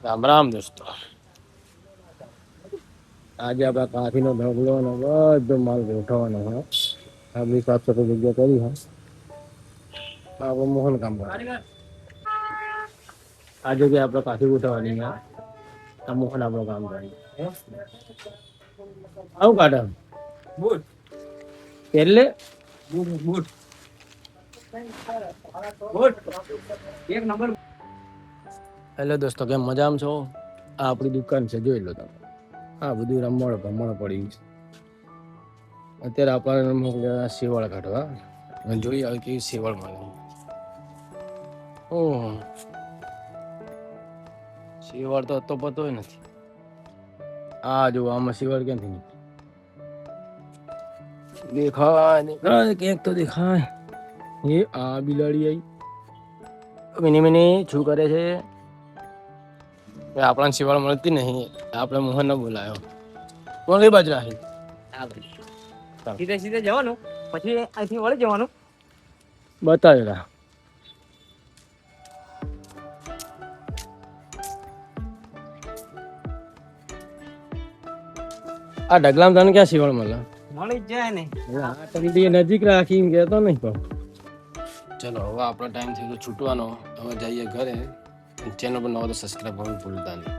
રામ રામ દોસ્તો, આજે આપણા કાફીનો ઢગલો ને બધો માલ ગોઠવવાનો હોય. આપણી સાફ સફાઈ જગ્યા કરી હોય. આપણે મોહન કામ કરે. આ જગ્યાએ આપણે કાફી ગોઠવવાની છે. આ મોહન આપણું કામ કરે. આવું કાઢે બૂટ એટલે બૂટ બૂટ બૂટ એક નંબર. હેલો દોસ્તો, કેમ મજામાં છો? આ આપણી દુકાન છે, જોઈ લો તમે. હા, બધું રમણ પડી છે. અત્યારે આપણને મોકલ્યા સેવાળ કાઢવા. જોઈ આવે કેવી સેવાળ મળે. ઓહ, સેવાળ તો અત્તો પતો નથી. આ જો આમાં સેવાળ ક્યાંથી દેખાય ક્યાંક તો દેખાય. એ આ બિલાડી આઈ મિની મિની શું કરે છે? આપણા સેવાળ મળતી નહીં. આપણે મોહન ન બોલાયો. કોણ કઈ બાજુ રાખી? સીધે સીધે જવાનું, પછી અહીંથી વળી જવાનું. બતાવેલા આ ઢગલામાં તને ક્યાં સેવાળ મળે? મળી જ જાય ને. નજીક રાખી કેતો નહીં તો. ચલો, હવે આપણો ટાઈમ થઈ ગયો છૂટવાનો. હવે જઈએ ઘરે. ચેનલ પર નવો તો સબસ્ક્રાઈબ કરવાનું ભૂલતા નહીં.